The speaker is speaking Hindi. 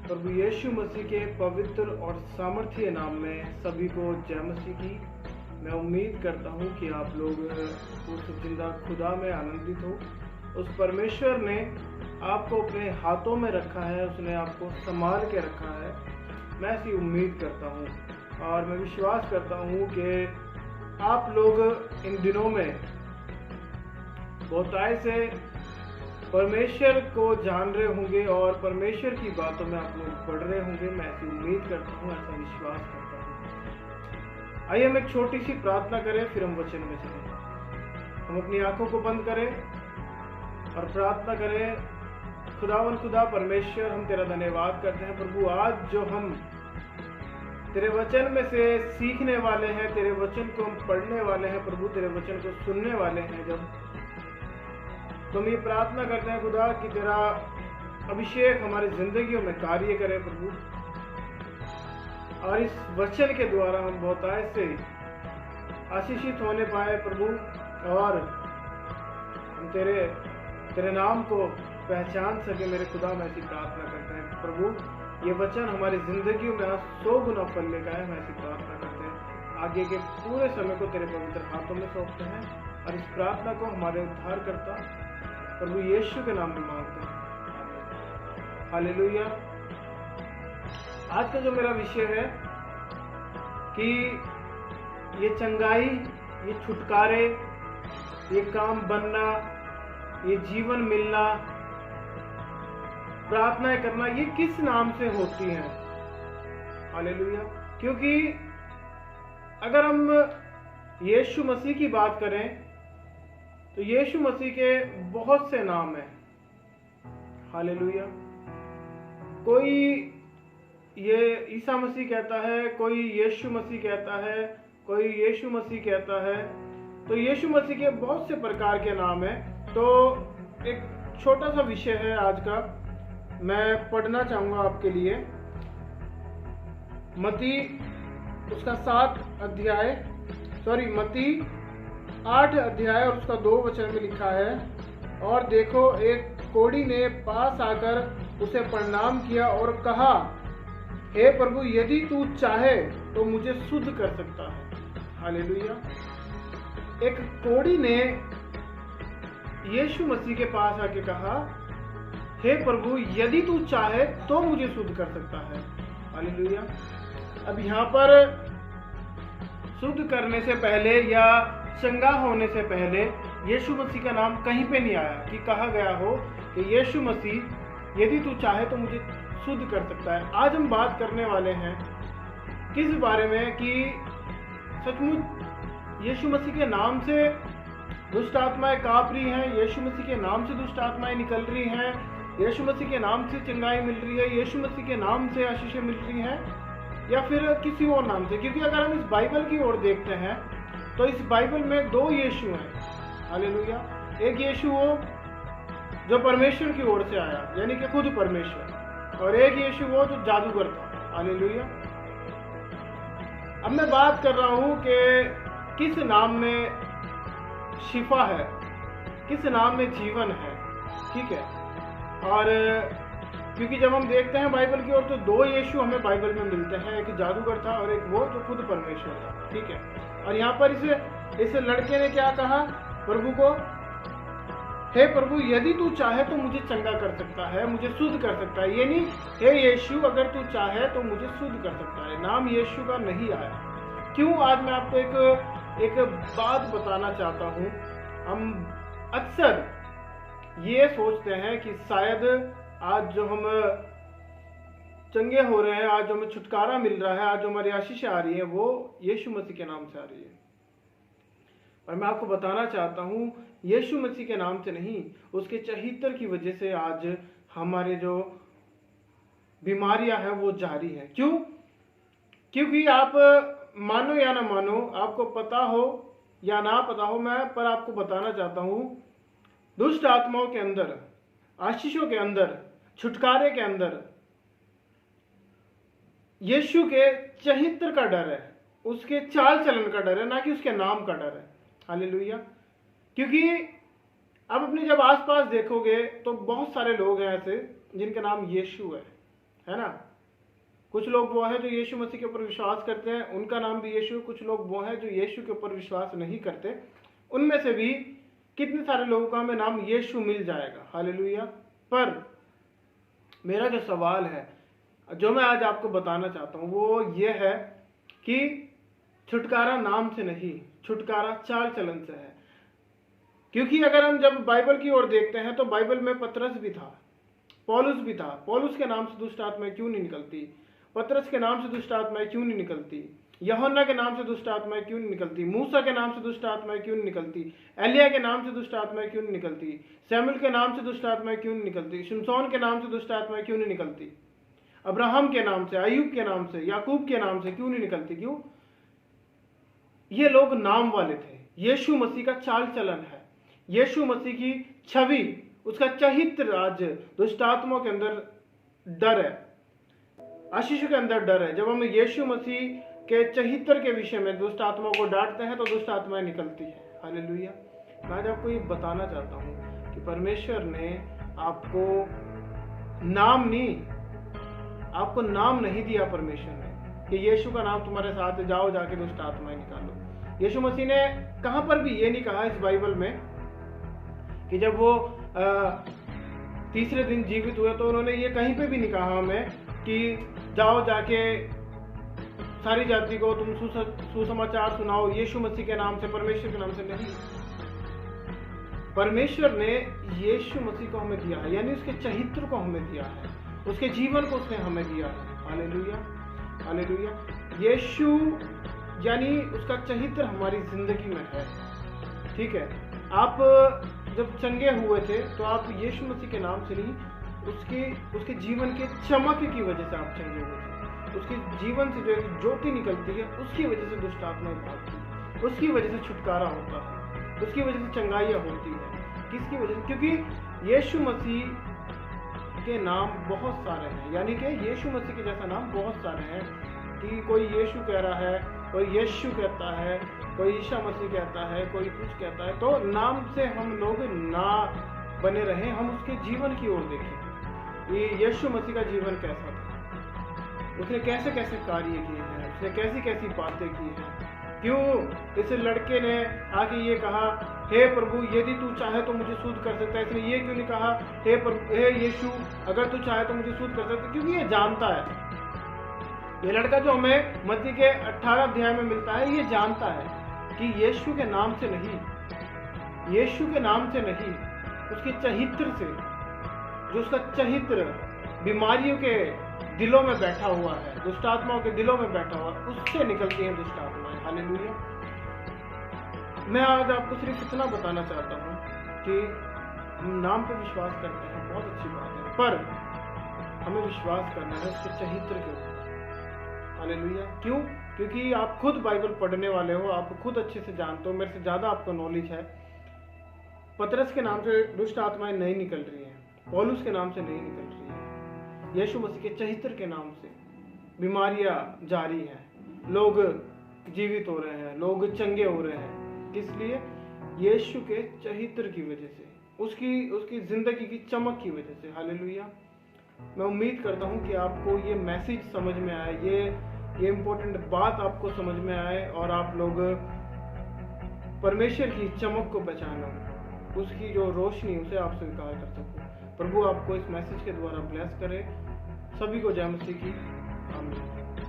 प्रभु यीशु मसीह के पवित्र और सामर्थ्य नाम में सभी को जय मसीह की। मैं उम्मीद करता हूँ कि आप लोग उस जिंदा खुदा में आनंदित हो। उस परमेश्वर ने आपको अपने हाथों में रखा है, उसने आपको संभाल के रखा है। मैं ऐसी उम्मीद करता हूँ और मैं विश्वास करता हूँ कि आप लोग इन दिनों में बहुतायत से परमेश्वर को जान रहे होंगे और परमेश्वर की बातों में आप लोग बढ़ रहे होंगे। मैं ऐसी उम्मीद करता हूँ, ऐसा विश्वास करता हूँ। आइए हम एक छोटी सी प्रार्थना करें, फिर हम वचन में चलें। हम अपनी आंखों को बंद करें और प्रार्थना करें। खुदावन खुदा परमेश्वर, हम तेरा धन्यवाद करते हैं प्रभु। आज जो हम तेरे वचन में से सीखने वाले हैं, तेरे वचन को हम पढ़ने वाले हैं प्रभु, तेरे वचन को सुनने वाले हैं, जब तो हम ये प्रार्थना करते हैं खुदा कि तेरा अभिषेक हमारी जिंदगियों में कार्य करे प्रभु, और इस वचन के द्वारा हम बहुतायत से आशीषित होने पाए प्रभु, और हम तेरे नाम को पहचान सके मेरे खुदा। मैं ऐसी प्रार्थना करते हैं प्रभु, ये वचन हमारी जिंदगियों में 100 गुना फलने का है। मैं ऐसी प्रार्थना करते हैं। आगे के पूरे समय को तेरे पवित्र हाथों में सौंपते हैं और इस प्रार्थना को हमारे उद्धारकर्ता प्रभु यीशु के नाम में मांगते हैं। हालेलुया। आज का जो मेरा विषय है कि ये चंगाई, ये छुटकारे, ये काम बनना, ये जीवन मिलना, प्रार्थनाएं करना, ये किस नाम से होती हैं। हालेलुया। क्योंकि अगर हम यीशु मसीह की बात करें तो यीशु मसीह के बहुत से नाम हैं। हालेलुया। कोई ये ईसा मसीह कहता है, कोई यीशु मसीह कहता है, कोई यीशु मसीह कहता है। तो यीशु मसीह के बहुत से प्रकार के नाम हैं। तो एक छोटा सा विषय है आज का, मैं पढ़ना चाहूंगा आपके लिए। मत्ती उसका 8 अध्याय और उसका 2 वचन में लिखा है, और देखो एक कोढ़ी ने पास आकर उसे प्रणाम किया और कहा, हे प्रभु, यदि तू चाहे तो मुझे शुद्ध कर सकता है। हालेलुया। एक कोढ़ी ने यीशु मसीह के पास आके कहा, हे प्रभु, यदि तू चाहे तो मुझे शुद्ध कर सकता है। हालेलुया। अब यहाँ पर शुद्ध करने से पहले या चंगा होने से पहले यीशु मसीह का नाम कहीं पे नहीं आया कि कहा गया हो कि यीशु मसीह यदि तू चाहे तो मुझे शुद्ध कर सकता है। आज हम बात करने वाले हैं किस बारे में कि सचमुच यीशु मसीह के नाम से दुष्ट आत्माएं कांप रही हैं, यीशु मसीह के नाम से दुष्ट आत्माएं निकल रही हैं, यीशु मसीह के नाम से चंगाई मिल रही है, यीशु मसीह के नाम से आशीषें मिल रही हैं, या फिर किसी और नाम से। क्योंकि अगर हम इस बाइबल की ओर देखते हैं तो इस बाइबल में 2 यीशु हैं। हालेलुया। एक यीशु वो जो परमेश्वर की ओर से आया, यानी कि खुद परमेश्वर, और एक यीशु वो जो जादूगर था। हालेलुया। अब मैं बात कर रहा हूं कि किस नाम में शिफा है, किस नाम में जीवन है। ठीक है। और क्योंकि जब हम देखते हैं बाइबल की ओर तो 2 यीशु हमें बाइबल में मिलते हैं, एक जादूगर था और एक वो जो खुद परमेश्वर था। ठीक है। और यहाँ पर इस लड़के ने क्या कहा प्रभु को, हे प्रभु, यदि तू चाहे तो मुझे चंगा कर सकता है, मुझे शुद्ध कर सकता है। ये नहीं, हे यीशु, अगर तू चाहे तो मुझे शुद्ध कर सकता है। नाम यीशु का नहीं आया। क्यों? आज मैं आपको एक बात बताना चाहता हूँ। हम अक्सर ये सोचते हैं कि शायद आज जो हम चंगे हो रहे हैं, आज जो हमें छुटकारा मिल रहा है, आज जो हमारी आशीष आ रही है, वो यीशु मसीह के नाम से आ रही है। और मैं आपको बताना चाहता हूँ, यीशु मसीह के नाम से नहीं, उसके चहित्र की वजह से आज हमारे जो बीमारियां हैं वो जारी है। क्यों? क्योंकि आप मानो या ना मानो, आपको पता हो या ना पता हो, मैं पर आपको बताना चाहता हूँ, दुष्ट आत्माओं के अंदर, आशीषों के अंदर, छुटकारे के अंदर यीशु के चरित्र का डर है, उसके चाल चलन का डर है, ना कि उसके नाम का डर है। हालेलुया। क्योंकि आप अपने जब आसपास देखोगे तो बहुत सारे लोग हैं ऐसे जिनका नाम यीशु है। है ना। कुछ लोग वो है जो यीशु मसीह के ऊपर विश्वास करते हैं, उनका नाम भी यीशु। कुछ लोग वो है जो यीशु के ऊपर विश्वास नहीं करते, उनमें से भी कितने सारे लोगों का हमें नाम यीशु मिल जाएगा। हालेलुया। पर मेरा जो सवाल है, जो मैं आज आपको बताना चाहता हूँ, वो ये है कि छुटकारा नाम से नहीं, छुटकारा चाल चलन से है। क्योंकि अगर हम जब बाइबल की ओर देखते हैं तो बाइबल में पतरस भी था, पौलुस भी था। पौलुस के नाम से दुष्ट आत्माएं क्यों नहीं निकलती? पतरस के नाम से दुष्ट आत्माएं क्यों नहीं निकलती? यूहन्ना के नाम से दुष्ट आत्माएं क्यों नहीं निकलती? मूसा के नाम से दुष्ट आत्माएं क्यों नहीं निकलती? एलिया के नाम से दुष्ट आत्माएं क्यों नहीं निकलती? सैमुएल के नाम से दुष्ट आत्माएं क्यों नहीं निकलती? शिमशोन के नाम से दुष्ट आत्माएं क्यों नहीं निकलती? अब्राहम के नाम से, अय्यूब के नाम से, याकूब के नाम से क्यों नहीं निकलती? क्यों? ये लोग नाम वाले थे। यीशु मसीह का चाल चलन है, यीशु मसीह की छवि, उसका चरित्र आज दुष्ट आत्माओं के अंदर डर है, आशीष के अंदर डर है। जब हम यीशु मसीह के चरित्र के विषय में दुष्ट आत्माओं को डांटते हैं तो दुष्ट आत्माएं निकलती है। हालेलुया। मैं आज आपको ये बताना चाहता हूँ कि परमेश्वर ने आपको नाम नहीं दिया परमेश्वर ने कि यीशु का नाम तुम्हारे साथ, जाओ जाके दुष्ट आत्माएं निकालो। यीशु मसीह ने कहां पर भी ये नहीं कहा इस बाइबल में कि जब वो तीसरे दिन जीवित हुए तो उन्होंने ये कहीं पे भी नहीं कहा हमें कि जाओ जाके सारी जाति को तुम सुसमाचार सुनाओ यीशु मसीह के नाम से, परमेश्वर के नाम से। नहीं, परमेश्वर ने यीशु मसीह को हमें दिया है, यानी उसके चरित्र को हमें दिया है, उसके जीवन को उसने हमें दिया है। Hallelujah, hallelujah. यीशु यानी उसका चरित्र हमारी जिंदगी में है। ठीक है, आप जब चंगे हुए थे तो आप यीशु मसीह के नाम से नहीं, उसके जीवन के चमक की वजह से आप चंगे हुए थे। उसके जीवन से जो एक ज्योति निकलती है, उसकी वजह से दुष्ट आत्माएं भागती है, उसकी वजह से छुटकारा होता है, उसकी वजह से चंगाइयाँ होती है। किसकी वजह से? क्योंकि यीशु मसीह के नाम बहुत सारे हैं, यानी कि यीशु मसीह के जैसा नाम बहुत सारे हैं। कि कोई यीशु कह रहा है, कोई यीशु कहता है, कोई ईसा मसीह कहता है, कोई कुछ कहता है। तो नाम से हम लोग ना बने रहे, हम उसके जीवन की ओर देखें। ये यीशु मसीह का जीवन कैसा था, उसने कैसे कैसे कार्य किए हैं, उसने कैसी कैसी बातें की हैं। क्यों इस लड़के ने आके ये कहा, हे प्रभु यदि तू चाहे तो मुझे शुद्ध कर सकता है? इसने ये क्यों नहीं कहा, हे प्रभु, हे यीशु अगर तू चाहे तो मुझे शुद्ध कर सकता है? क्योंकि ये जानता है, ये लड़का जो हमें मत्ती के 18 अध्याय में मिलता है, ये जानता है कि यीशु के नाम से नहीं, यीशु के नाम से नहीं, उसके चरित्र से, जो उसका चरित्र बीमारियों के दिलों में बैठा हुआ है, दुष्ट आत्माओं के दिलों में बैठा हुआ है, उससे निकलती हैं दुष्ट आत्माएं। हालेलुया। मैं आज आपको सिर्फ इतना बताना चाहता हूँ कि हम नाम पे विश्वास करते हैं, बहुत अच्छी बात है, पर हमें विश्वास करना है उसके चरित्र के ऊपर। हालेलुया। क्यों? क्योंकि आप खुद बाइबल पढ़ने वाले हो, आप खुद अच्छे से जानते हो, मेरे से ज्यादा आपको नॉलेज है। पतरस के नाम से दुष्ट आत्माएं नहीं निकल रही हैं, पौलुस के नाम से नहीं निकल रही है, यीशु मसीह के चरित्र के नाम से बीमारियां जारी हैं, लोग जीवित हो रहे हैं, लोग चंगे हो रहे हैं। किस लिए? यीशु के चरित्र की वजह से, उसकी जिंदगी की चमक की वजह से। हालेलुया। मैं उम्मीद करता हूं कि आपको ये मैसेज समझ में आए, ये इम्पोर्टेंट बात आपको समझ में आए और आप लोग परमेश्वर की चमक को पहचानो, उसकी जो रोशनी उसे आप स्वीकार कर सको। प्रभु आपको इस मैसेज के द्वारा ब्लेस करे। सभी को जय मसीह की आमीन।